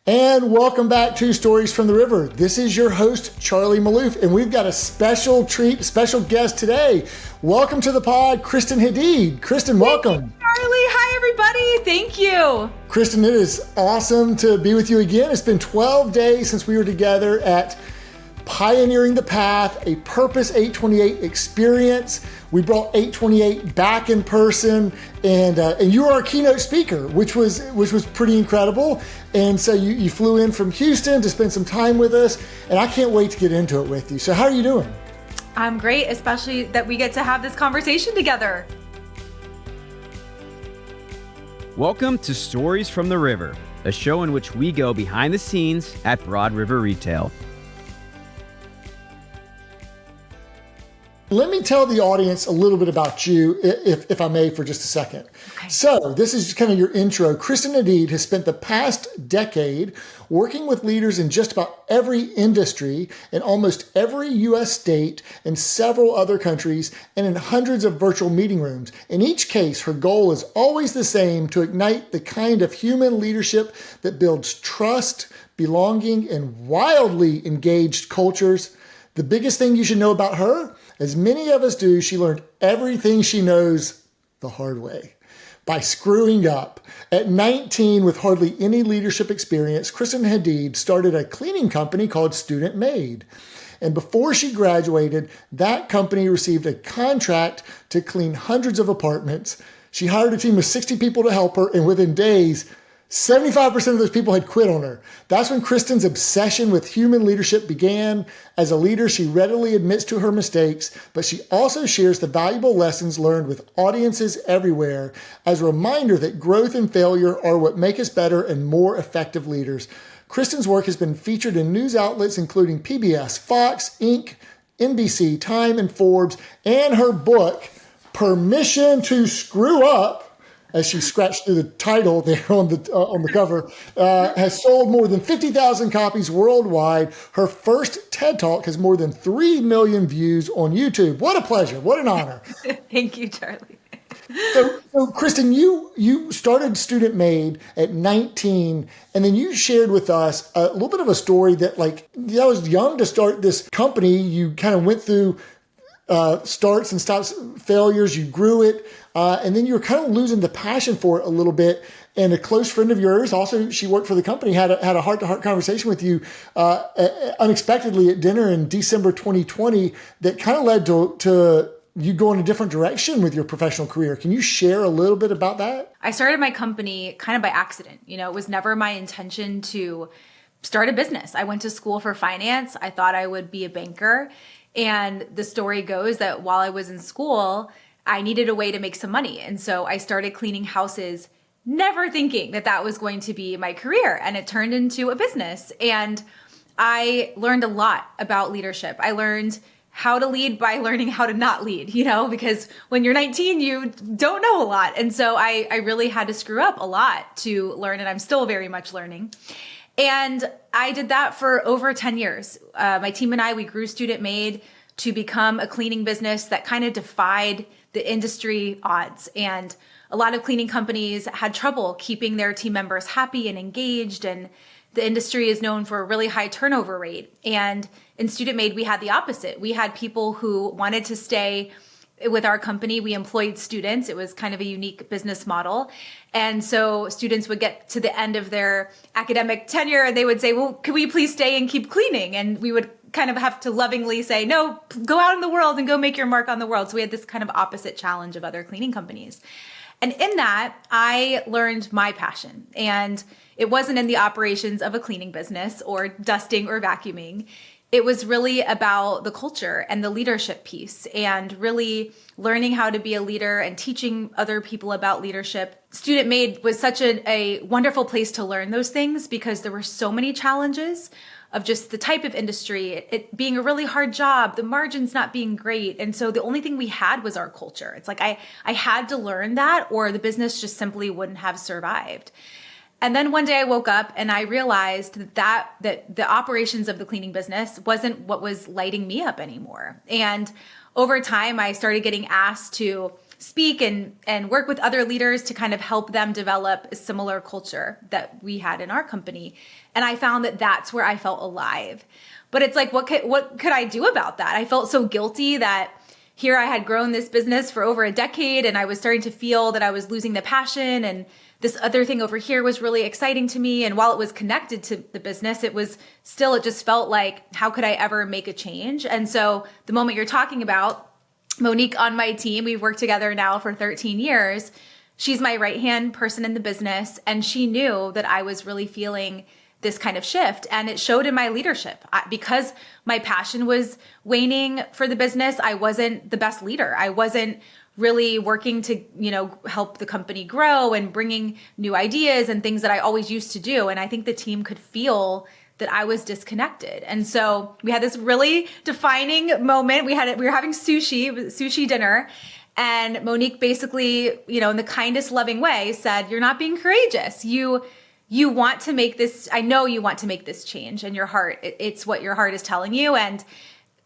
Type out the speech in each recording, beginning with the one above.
And welcome back to Stories from the River. This is your host, Charlie Malouf, and we've got a special treat, special guest today. Welcome to the pod, Kristen Hadeed. Kristen, welcome. Thank you, Charlie. Hi, everybody. Thank you. Kristen, it is awesome to be with you again. It's been 12 days since we were together at Pioneering the Path, a Purpose 828 experience. We brought 828 back in person, and you were our keynote speaker, which was pretty incredible. And so you flew in from Houston to spend some time with us, and I can't wait to get into it with you. So how are you doing? I'm great, especially that we get to have this conversation together. Welcome to Stories from the River, a show in which we go behind the scenes at Broad River Retail. Let me tell the audience a little bit about you, if I may, for just a second. Okay. So this is kind of your intro. Kristen Hadeed has spent the past decade working with leaders in just about every industry in almost every U.S. state and several other countries and in hundreds of virtual meeting rooms. In each case, her goal is always the same: to ignite the kind of human leadership that builds trust, belonging, and wildly engaged cultures. The biggest thing you should know about her: as many of us do, she learned everything she knows the hard way, by screwing up. At 19, with hardly any leadership experience, Kristen Hadeed started a cleaning company called Student Maid. And before she graduated, that company received a contract to clean hundreds of apartments. She hired a team of 60 people to help her, and within days, 75% of those people had quit on her. That's when Kristen's obsession with human leadership began. As a leader, she readily admits to her mistakes, but she also shares the valuable lessons learned with audiences everywhere as a reminder that growth and failure are what make us better and more effective leaders. Kristen's work has been featured in news outlets including PBS, Fox, Inc., NBC, Time, and Forbes, and her book, Permission to Screw Up, as she scratched through the title there on the cover, has sold more than 50,000 copies worldwide. Her first TED Talk has more than 3 million views on YouTube. What a pleasure. What an honor. Thank you, Charlie. So Kristen, you started Student Maid at 19, and then you shared with us a little bit of a story that, like, I was young to start this company. You kind of went through starts and stops, failures. You grew it. And then you were kind of losing the passion for it a little bit. And a close friend of yours, also she worked for the company, had a heart-to-heart conversation with you unexpectedly at dinner in December 2020 that kind of led to you going a different direction with your professional career. Can you share a little bit about that? I started my company kind of by accident. It was never my intention to start a business. I went to school for finance. I thought I would be a banker. And the story goes that while I was in school, I needed a way to make some money. And so I started cleaning houses, never thinking that that was going to be my career. And it turned into a business. And I learned a lot about leadership. I learned how to lead by learning how to not lead, because when you're 19, you don't know a lot. And so I really had to screw up a lot to learn, and I'm still very much learning. And I did that for over 10 years. My team and I, we grew Student Maid to become a cleaning business that kind of defied the industry odds. And a lot of cleaning companies had trouble keeping their team members happy and engaged. And the industry is known for a really high turnover rate. And in Student Maid, we had the opposite. We had people who wanted to stay with our company. We employed students. It was kind of a unique business model. And so students would get to the end of their academic tenure and they would say, well, could we please stay and keep cleaning? And we would kind of have to lovingly say, no, go out in the world and go make your mark on the world. So we had this kind of opposite challenge of other cleaning companies. And in that, I learned my passion. And it wasn't in the operations of a cleaning business or dusting or vacuuming. It was really about the culture and the leadership piece and really learning how to be a leader and teaching other people about leadership. Student Maid was such a wonderful place to learn those things because there were so many challenges of just the type of industry, it being a really hard job, the margins not being great. And so the only thing we had was our culture. It's like I had to learn that or the business just simply wouldn't have survived. And then one day I woke up and I realized that the operations of the cleaning business wasn't what was lighting me up anymore. And over time, I started getting asked to speak and work with other leaders to kind of help them develop a similar culture that we had in our company. And I found that that's where I felt alive. But it's like, what could I do about that? I felt so guilty that here I had grown this business for over a decade and I was starting to feel that I was losing the passion, and this other thing over here was really exciting to me. And while it was connected to the business, it just felt like, how could I ever make a change? And so the moment you're talking about, Monique on my team, we've worked together now for 13 years. She's my right-hand person in the business. And she knew that I was really feeling this kind of shift. And it showed in my leadership. Because my passion was waning for the business, I wasn't the best leader. I wasn't really working to, help the company grow and bringing new ideas and things that I always used to do. And I think the team could feel that I was disconnected. And so we had this really defining moment. We were having sushi dinner. And Monique basically, in the kindest, loving way said, "You're not being courageous. You want to make this, I know you want to make this change in your heart. It's what your heart is telling you. And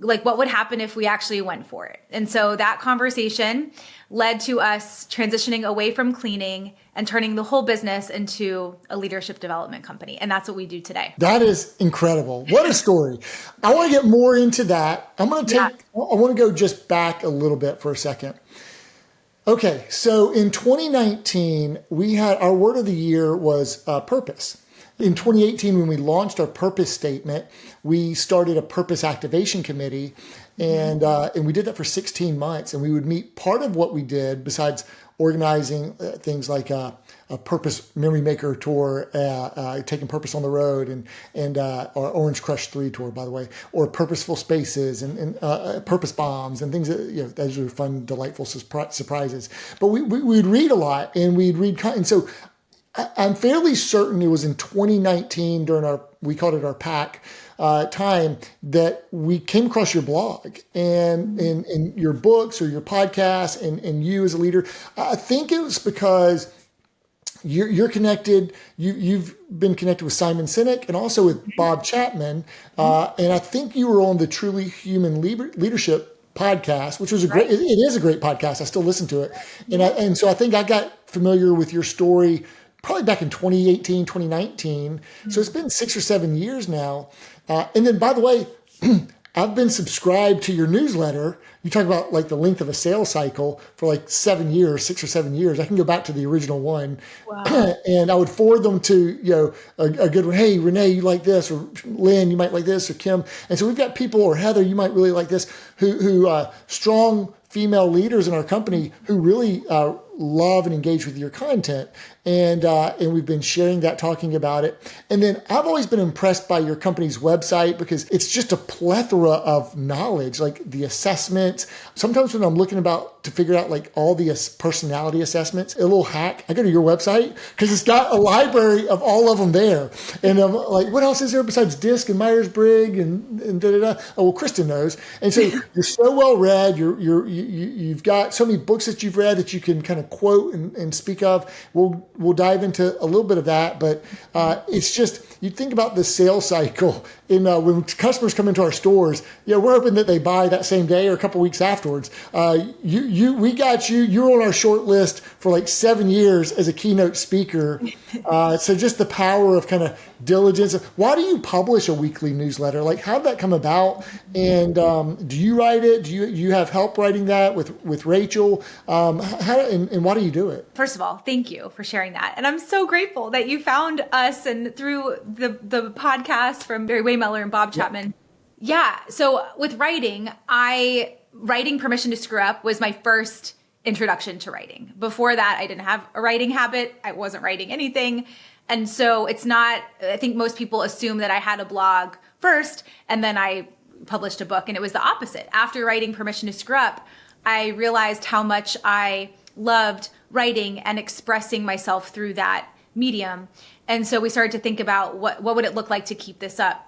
like, what would happen if we actually went for it?" And so that conversation led to us transitioning away from cleaning and turning the whole business into a leadership development company. And that's what we do today. That is incredible. What a story. I want to get more into that. I want to go just back a little bit for a second. Okay, so in 2019, we had our word of the year was purpose. In 2018, when we launched our purpose statement, we started a purpose activation committee, and we did that for 16 months. And we would meet. Part of what we did, besides organizing things like a purpose memory maker tour, taking purpose on the road, and our Orange Crush 3 tour, by the way, or purposeful spaces and purpose bombs and things that, those are fun, delightful surprises. But we would read a lot, and we'd read, and so I'm fairly certain it was in 2019 during we called it our PAC time, that we came across your blog and in your books or your podcast and you as a leader. I think it was because you're connected. You've been connected with Simon Sinek and also with Bob Chapman. And I think you were on the Truly Human Leadership podcast, which was it is a great podcast. I still listen to it. And so I think I got familiar with your story probably back in 2018, 2019. So it's been 6 or 7 years now. And then, by the way, I've been subscribed to your newsletter. You talk about like the length of a sales cycle for like 7 years, 6 or 7 years. I can go back to the original one. Wow. And I would forward them to, a good one. Hey, Renee, you like this, or Lynn, you might like this, or Kim. And so we've got people, or Heather, you might really like this, who strong female leaders in our company who really love and engage with your content. And we've been sharing that, talking about it. And then I've always been impressed by your company's website because it's just a plethora of knowledge, like the assessments. Sometimes when I'm looking to figure out like all the personality assessments, a little hack, I go to your website because it's got a library of all of them there. And I'm like, what else is there besides DISC and Myers-Briggs and da-da-da? Oh, well, Kristen knows. And so you're so well read. You've got so many books that you've read that you can kind of quote and speak of. We'll dive into a little bit of that, but it's just, you think about the sales cycle when customers come into our stores, we're hoping that they buy that same day or a couple weeks afterwards. We got you. You're on our short list for like 7 years as a keynote speaker. So just the power of kind of diligence. Why do you publish a weekly newsletter? Like, how'd that come about? And do you write it? Do you have help writing that with Rachel? And why do you do it? First of all, thank you for sharing that. And I'm so grateful that you found us and through the podcast from Barry Waymeller and Bob Chapman. Yeah. So with writing Permission to Screw Up was my first introduction to writing. Before that, I didn't have a writing habit. I wasn't writing anything. And so I think most people assume that I had a blog first and then I published a book, and it was the opposite. After writing Permission to Screw Up, I realized how much I loved writing and expressing myself through that medium. And so we started to think about what would it look like to keep this up.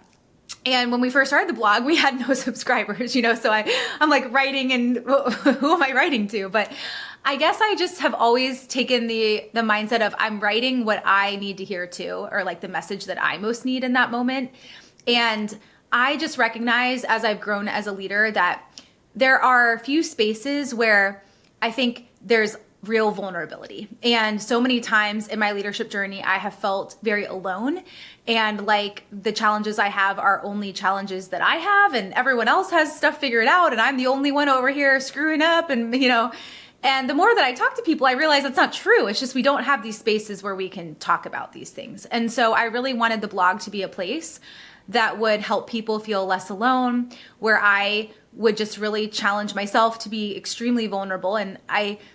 And when we first started the blog, we had no subscribers, so I'm like writing, and who am I writing to? But I guess I just have always taken the mindset of I'm writing what I need to hear too, or like the message that I most need in that moment. And I just recognize as I've grown as a leader that there are a few spaces where I think there's real vulnerability. And so many times in my leadership journey, I have felt very alone, and like the challenges I have are only challenges that I have, and everyone else has stuff figured out, and I'm the only one over here screwing up. And, and the more that I talk to people, I realize that's not true. It's just we don't have these spaces where we can talk about these things. And so I really wanted the blog to be a place that would help people feel less alone, where I would just really challenge myself to be extremely vulnerable. And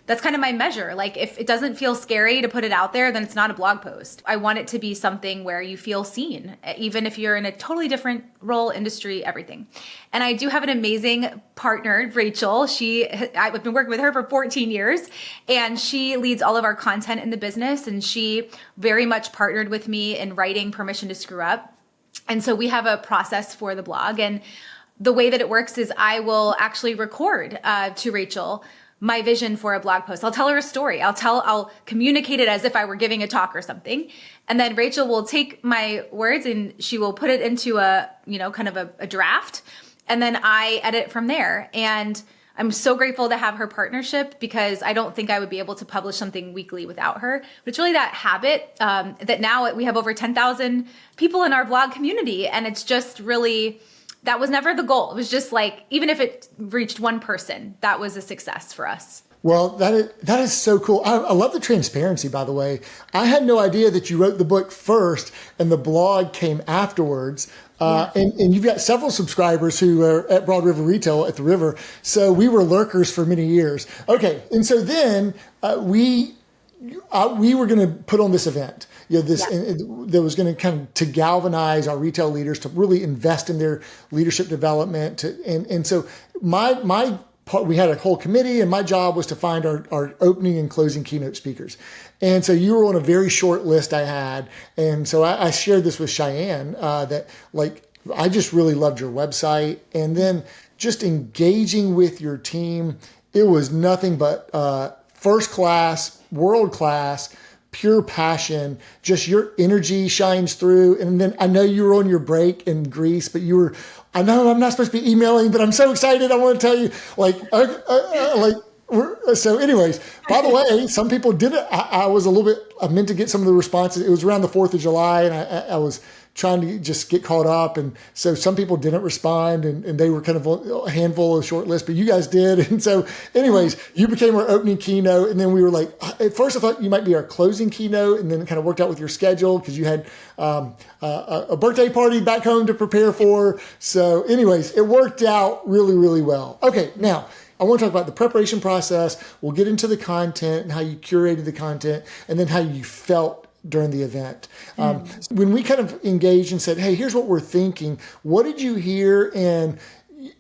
that's kind of my measure. Like, if it doesn't feel scary to put it out there, then it's not a blog post. I want it to be something where you feel seen, even if you're in a totally different role, industry, everything. And I do have an amazing partner, Rachel. I've been working with her for 14 years, and she leads all of our content in the business. And she very much partnered with me in writing Permission to Screw Up. And so we have a process for the blog, and the way that it works is I will actually record to Rachel my vision for a blog post. I'll tell her a story. I'll communicate it as if I were giving a talk or something. And then Rachel will take my words and she will put it into a draft. And then I edit from there. And I'm so grateful to have her partnership, because I don't think I would be able to publish something weekly without her. But it's really that habit that now we have over 10,000 people in our blog community. And it's just really, that was never the goal. It was just like, even if it reached one person, that was a success for us. Well, that is so cool. I love the transparency, by the way. I had no idea that you wrote the book first and the blog came afterwards. And you've got several subscribers who are at Broad River Retail at the River. So we were lurkers for many years. Okay. And so then we were going to put on this event, that was going to kind of to galvanize our retail leaders to really invest in their leadership development. And so we had a whole committee, and my job was to find our opening and closing keynote speakers. And so you were on a very short list I had. And so I shared this with Cheyenne, that I just really loved your website. And then just engaging with your team, it was nothing but first class, world class, pure passion. Just your energy shines through. And then I know you were on your break in Greece, but I know I'm not supposed to be emailing, but I'm so excited. I want to tell you, so anyways, by the way, some people did it. I was a little bit, I meant to get some of the responses. It was around the 4th of July, and I was trying to just get caught up. And so some people didn't respond, and they were kind of a handful of short list, but you guys did. And so anyways, you became our opening keynote. And then we were like, at first I thought you might be our closing keynote, and then it kind of worked out with your schedule because you had a birthday party back home to prepare for. So anyways, it worked out really, really well. Okay. Now I want to talk about the preparation process. We'll get into the content and how you curated the content, and then how you felt during the event. When we kind of engaged and said, hey, here's what we're thinking, what did you hear? And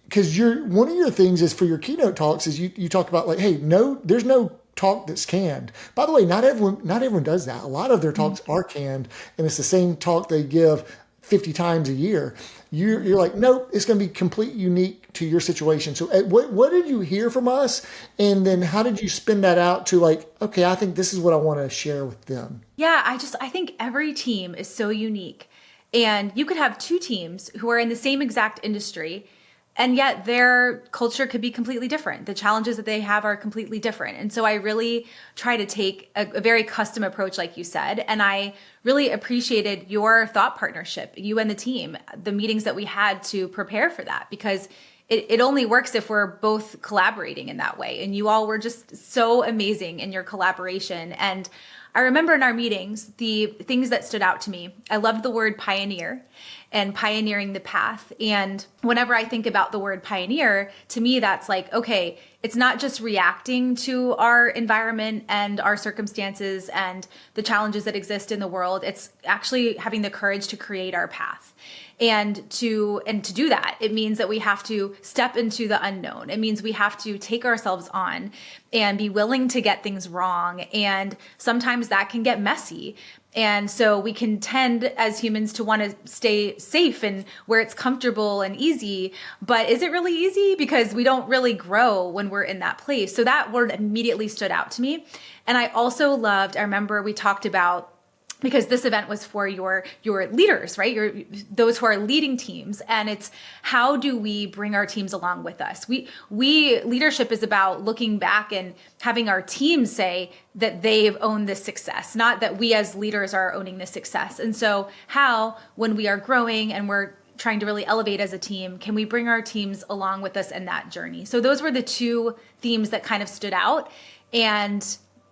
because one of your things is for your keynote talks is you talk about like, hey, there's no talk that's canned. By the way, not everyone does that. A lot of their talks are canned, and it's the same talk they give 50 times a year. You're like, nope, it's going to be completely unique to your situation. So what did you hear from us? And then how did you spin that out to like, okay, I think this is what I want to share with them? Yeah, I think every team is so unique. And you could have two teams who are in the same exact industry, and yet their culture could be completely different. The challenges that they have are completely different. And so I really try to take a very custom approach, like you said. And I really appreciated your thought partnership, you and the team, the meetings that we had to prepare for that, because it only works if we're both collaborating in that way. And you all were just so amazing in your collaboration. And I remember in our meetings, the things that stood out to me, I loved the word pioneer and pioneering the path. And whenever I think about the word pioneer, to me, that's like, okay, it's not just reacting to our environment and our circumstances and the challenges that exist in the world. It's actually having the courage to create our path. And to do that, it means that we have to step into the unknown. It means we have to take ourselves on and be willing to get things wrong. And sometimes that can get messy. And so we can tend as humans to want to stay safe and where it's comfortable and easy. But is it really easy? Because we don't really grow when we're in that place. So that word immediately stood out to me. And I also I remember we talked about because this event was for your leaders, right? Those who are leading teams. And it's how do we bring our teams along with us? We leadership is about looking back and having our teams say that they've owned this success, not that we as leaders are owning this success. And so how, when we are growing and we're trying to really elevate as a team, can we bring our teams along with us in that journey? So those were the two themes that kind of stood out. And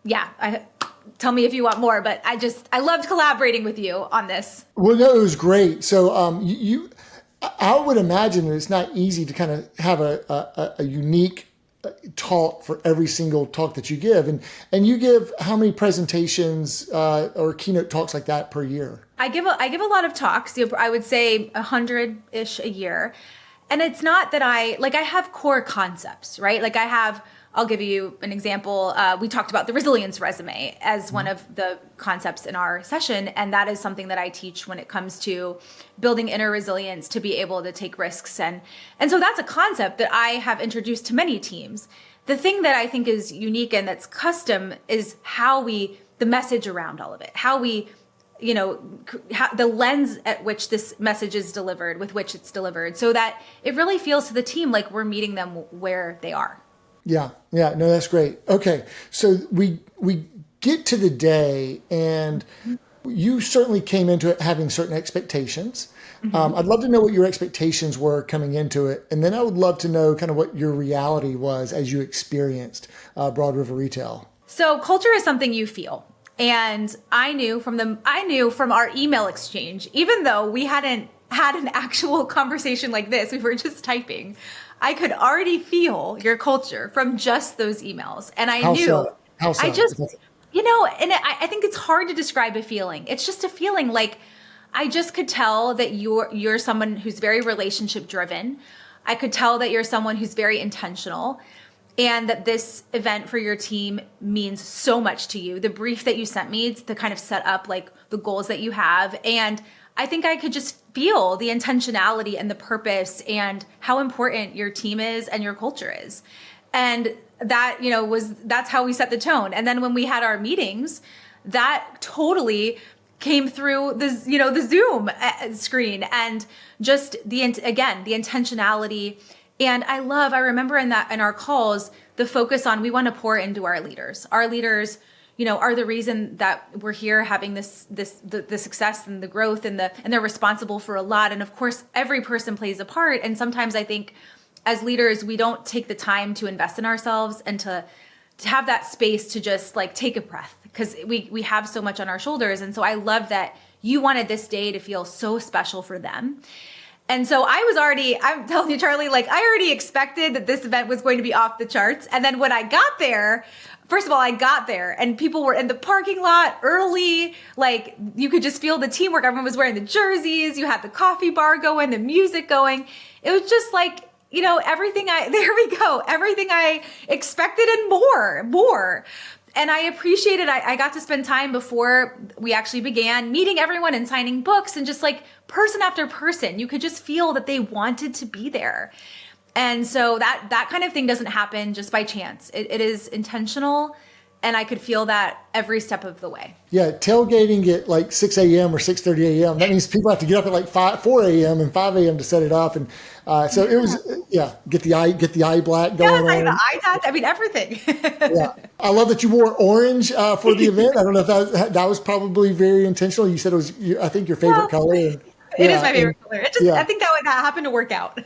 yeah, tell me if you want more, but I loved collaborating with you on this. Well, no, it was great. So I would imagine that it's not easy to kind of have a unique talk for every single talk that you give. And you give how many presentations or keynote talks like that per year? I give a lot of talks. I would say 100-ish a year. And it's not that I have core concepts, right? I'll give you an example. We talked about the resilience resume as one of the concepts in our session. And that is something that I teach when it comes to building inner resilience to be able to take risks. And so that's a concept that I have introduced to many teams. The thing that I think is unique and that's custom is the message around all of it, how we, the lens at which this message is delivered, with which it's delivered, so that it really feels to the team like we're meeting them where they are. Yeah. No, that's great. Okay. So we get to the day, and you certainly came into it having certain expectations. I'd love to know what your expectations were coming into it. And then I would love to know kind of what your reality was as you experienced Broad River Retail. So culture is something you feel. And I knew from our email exchange, even though we hadn't had an actual conversation like this, we were just typing, I could already feel your culture from just those emails. And I knew, How so? I just, I think it's hard to describe a feeling. It's just a feeling like I just could tell that you're someone who's very relationship driven. I could tell that you're someone who's very intentional, and that this event for your team means so much to you. The brief that you sent me to kind of set up like the goals that you have. And I think I could just feel the intentionality and the purpose and how important your team is and your culture is. And that, that's how we set the tone. And then when we had our meetings, that totally came through the Zoom screen, and just the intentionality. And I remember in our calls, the focus on, we want to pour into our leaders. Our leaders, are the reason that we're here having the success and the growth, and they're responsible for a lot. And of course, every person plays a part. And sometimes I think as leaders, we don't take the time to invest in ourselves and to have that space to just like take a breath, because we have so much on our shoulders. And so I love that you wanted this day to feel so special for them. And so I'm telling you, Charlie, I already expected that this event was going to be off the charts. And then when I got there, first of all, I got there and people were in the parking lot early. You could just feel the teamwork. Everyone was wearing the jerseys. You had the coffee bar going, the music going. It was just everything everything I expected and more. And I appreciated, I got to spend time before we actually began meeting everyone and signing books, and just person after person, you could just feel that they wanted to be there. And so that kind of thing doesn't happen just by chance. It is intentional. And I could feel that every step of the way. Yeah, tailgating at 6 a.m. or 6:30 a.m. That means people have to get up at 4 a.m. and 5 a.m. to set it up. And so it was, get the eye black going on. The eye tat, everything. Yeah, I love that you wore orange for the event. I don't know if that was probably very intentional. You said it was, I think, your favorite color. And, it is my favorite color. I think that happened to work out.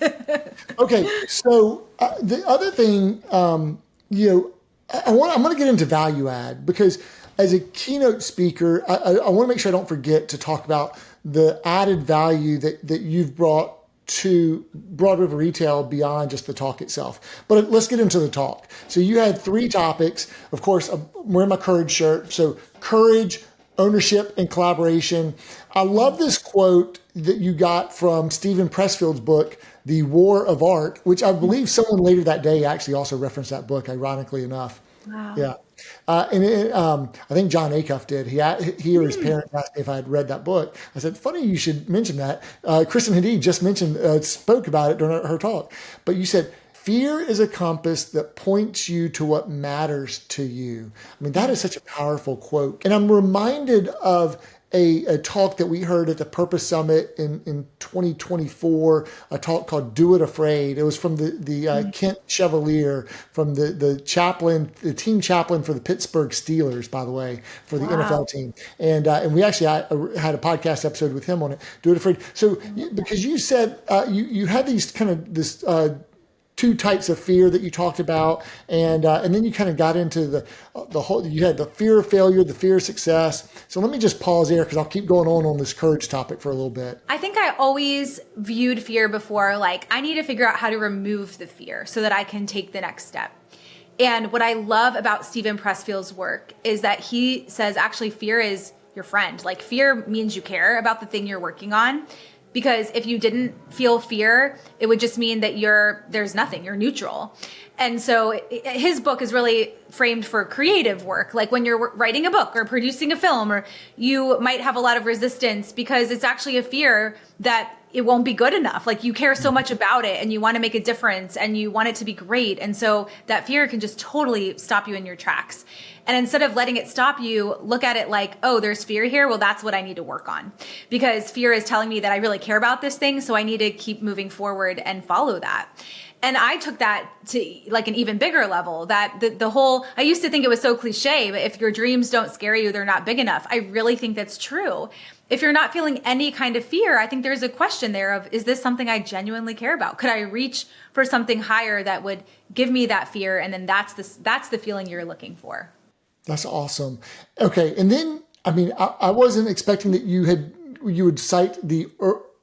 Okay, so the other thing, I'm going to get into value add, because as a keynote speaker, I want to make sure I don't forget to talk about the added value that you've brought to Broad River Retail beyond just the talk itself. But let's get into the talk. So you had 3 topics. Of course, I'm wearing my Courage shirt. So courage, ownership, and collaboration. I love this quote that you got from Stephen Pressfield's book, The War of Art, which I believe someone later that day actually also referenced that book, ironically enough. Wow. Yeah. I think John Acuff did. He or his parents asked me if I had read that book. I said, funny you should mention that. Kristen Hadeed just spoke about it during her talk. But you said, fear is a compass that points you to what matters to you. That is such a powerful quote. And I'm reminded of a talk that we heard at the Purpose Summit in 2024, a talk called Do It Afraid. It was from the Kent Chevalier, from the chaplain, the team chaplain for the Pittsburgh Steelers, by the way, for the NFL team. And we actually had a podcast episode with him on it, Do It Afraid. So because you said you had these kind of this two types of fear that you talked about, and then you kind of got into the whole. You had the fear of failure, the fear of success. So let me just pause there because I'll keep going on this courage topic for a little bit. I think I always viewed fear before like I need to figure out how to remove the fear so that I can take the next step. And what I love about Steven Pressfield's work is that he says actually fear is your friend. Like fear means you care about the thing you're working on. Because if you didn't feel fear, it would just mean that there's nothing, you're neutral. And so his book is really framed for creative work, like when you're writing a book or producing a film, or you might have a lot of resistance because it's actually a fear that it won't be good enough. Like you care so much about it and you want to make a difference and you want it to be great. And so that fear can just totally stop you in your tracks. And instead of letting it stop you, look at it like, oh, there's fear here. Well, that's what I need to work on, because fear is telling me that I really care about this thing. So I need to keep moving forward and follow that. And I took that to like an even bigger level, that the whole, I used to think it was so cliche, but if your dreams don't scare you, they're not big enough. I really think that's true. If you're not feeling any kind of fear, I think there's a question there of, is this something I genuinely care about? Could I reach for something higher that would give me that fear? And then that's the feeling you're looking for. That's awesome. Okay. And then, I mean, I wasn't expecting that you would cite the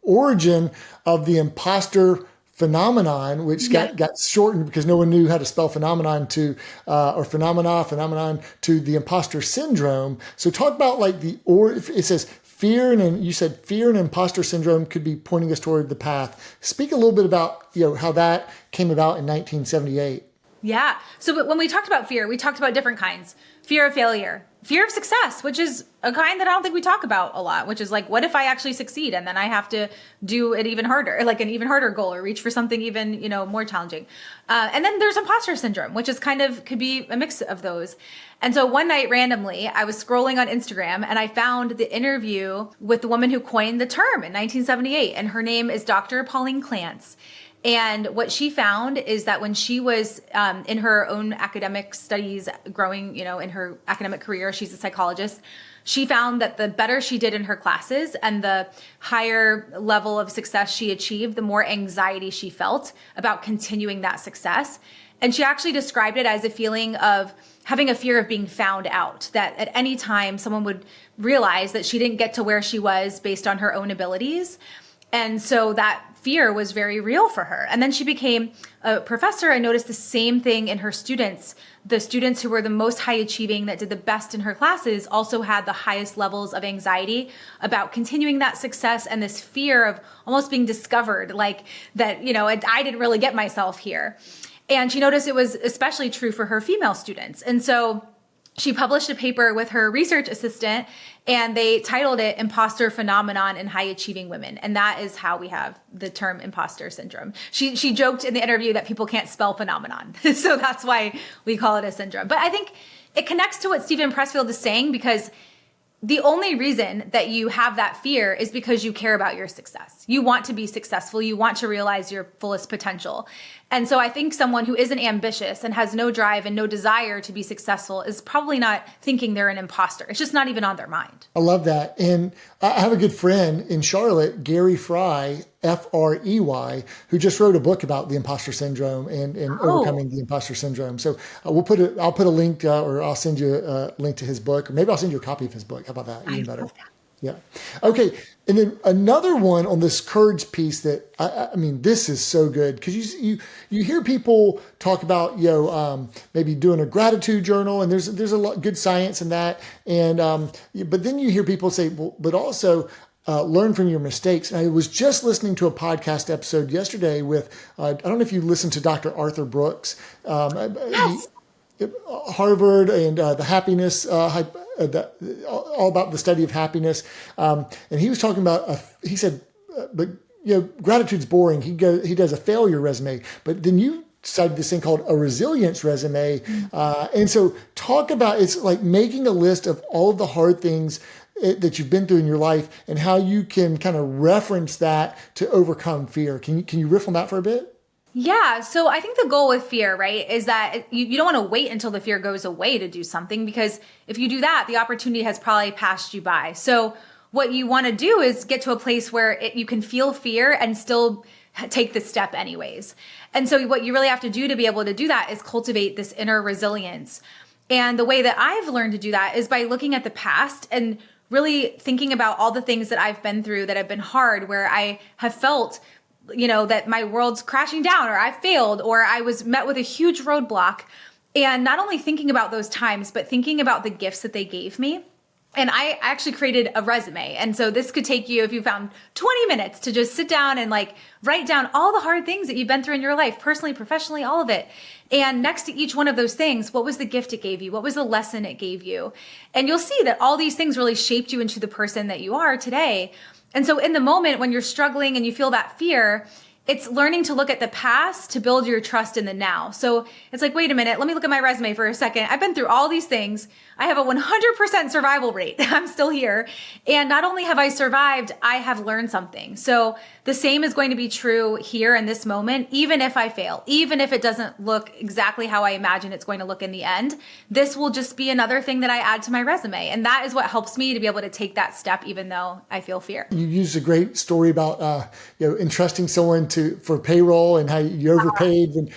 origin of the imposter phenomenon, which got shortened because no one knew how to spell phenomenon to the imposter syndrome. So talk about like it says fear, and you said fear and imposter syndrome could be pointing us toward the path. Speak a little bit about, how that came about in 1978. Yeah. So when we talked about fear, we talked about different kinds. Fear of failure, fear of success, which is a kind that I don't think we talk about a lot, which is like, what if I actually succeed and then I have to do it even harder, like an even harder goal, or reach for something even, more challenging. And then there's imposter syndrome, which is could be a mix of those. And so one night randomly, I was scrolling on Instagram and I found the interview with the woman who coined the term in 1978. And her name is Dr. Pauline Clance. And what she found is that when she was in her own academic studies, growing, in her academic career, she's a psychologist. She found that the better she did in her classes and the higher level of success she achieved, the more anxiety she felt about continuing that success. And she actually described it as a feeling of having a fear of being found out, that at any time someone would realize that she didn't get to where she was based on her own abilities. And so that fear was very real for her. And then she became a professor and noticed the same thing in her students. The students who were the most high achieving, that did the best in her classes, also had the highest levels of anxiety about continuing that success and this fear of almost being discovered, like that, I didn't really get myself here. And she noticed it was especially true for her female students. And so she published a paper with her research assistant, and they titled it Imposter Phenomenon in High Achieving Women. And that is how we have the term imposter syndrome. She joked in the interview that people can't spell phenomenon. So that's why we call it a syndrome. But I think it connects to what Steven Pressfield is saying, because the only reason that you have that fear is because you care about your success. You want to be successful. You want to realize your fullest potential. And so I think someone who isn't ambitious and has no drive and no desire to be successful is probably not thinking they're an imposter. It's just not even on their mind. I love that. And I have a good friend in Charlotte, Gary Fry, Frey, who just wrote a book about the imposter syndrome and overcoming the imposter syndrome. So I'll put a link, or I'll send you a link to his book, or maybe I'll send you a copy of his book. How about that? Even better. Yeah. Okay. And then another one on this courage piece that I mean, this is so good, because you hear people talk about, maybe doing a gratitude journal, and there's a lot good science in that. And, but then you hear people say, well, but also, learn from your mistakes. And I was just listening to a podcast episode yesterday with, I don't know if you listened to Dr. Arthur Brooks, Yes. Harvard, and the happiness, all about the study of happiness. And he was talking about, he said, but gratitude's boring. He does a failure resume, but then you cited this thing called a resilience resume. And so talk about, it's like making a list of all of the hard things that you've been through in your life and how you can kind of reference that to overcome fear. Can you riff on that for a bit? Yeah. So I think the goal with fear, right, is that you don't want to wait until the fear goes away to do something, because if you do that, the opportunity has probably passed you by. So what you want to do is get to a place where you can feel fear and still take the step anyways. And so what you really have to do to be able to do that is cultivate this inner resilience. And the way that I've learned to do that is by looking at the past and really thinking about all the things that I've been through that have been hard, where I have felt that my world's crashing down, or I failed, or I was met with a huge roadblock. And not only thinking about those times, but thinking about the gifts that they gave me. And I actually created a resume. And so this could take you, if you found 20 minutes, to just sit down and write down all the hard things that you've been through in your life, personally, professionally, all of it. And next to each one of those things, what was the gift it gave you? What was the lesson it gave you? And you'll see that all these things really shaped you into the person that you are today. And so in the moment when you're struggling and you feel that fear, it's learning to look at the past to build your trust in the now. So it's like, wait a minute, let me look at my resume for a second. I've been through all these things. I have a 100% survival rate. I'm still here. And not only have I survived, I have learned something. So the same is going to be true here in this moment, even if I fail, even if it doesn't look exactly how I imagine it's going to look in the end. This will just be another thing that I add to my resume. And that is what helps me to be able to take that step, even though I feel fear. You used a great story about entrusting someone for payroll and how you overpaid. And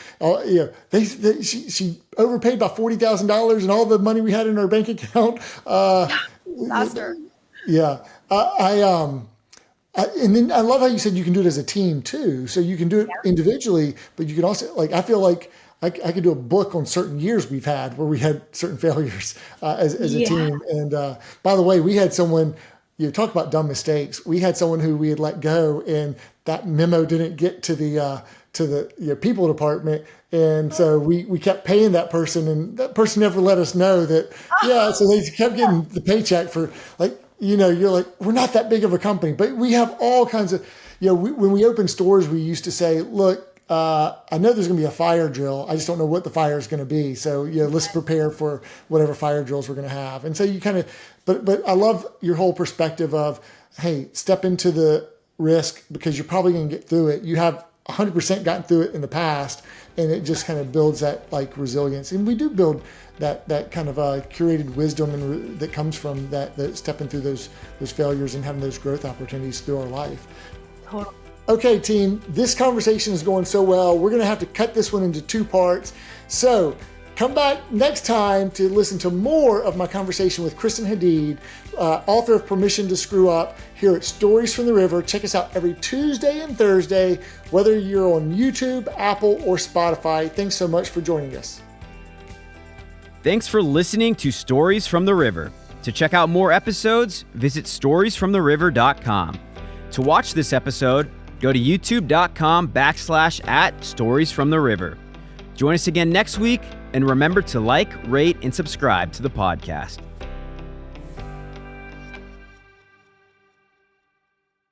she overpaid by $40,000 and all the money we had in our bank account. Faster. Yeah. And then I love how you said you can do it as a team too. So you can do it individually, but you can also, I feel like I could do a book on certain years we've had where we had certain failures as a team. And by the way, we had someone, talk about dumb mistakes. We had someone who we had let go, and that memo didn't get to the people department. And so we kept paying that person, and that person never let us know that. So they kept getting the paycheck for you're like, we're not that big of a company, but we have all kinds of, when we opened stores, we used to say, look, I know there's going to be a fire drill. I just don't know what the fire is going to be. So, let's prepare for whatever fire drills we're going to have. And so you kind of, but I love your whole perspective of, hey, step into the risk because you're probably going to get through it. You have 100% gotten through it in the past, and it just kind of builds that resilience. And we do build that kind of curated wisdom that comes from that stepping through those failures and having those growth opportunities through our life. Totally. Okay, team, this conversation is going so well. We're going to have to cut this one into 2 parts. So come back next time to listen to more of my conversation with Kristen Hadeed, author of Permission to Screw Up, here at Stories from the River. Check us out every Tuesday and Thursday, whether you're on YouTube, Apple, or Spotify. Thanks so much for joining us. Thanks for listening to Stories from the River. To check out more episodes, visit storiesfromtheriver.com. To watch this episode, go to youtube.com/@storiesfromtheriver. Join us again next week, and remember to rate, and subscribe to the podcast.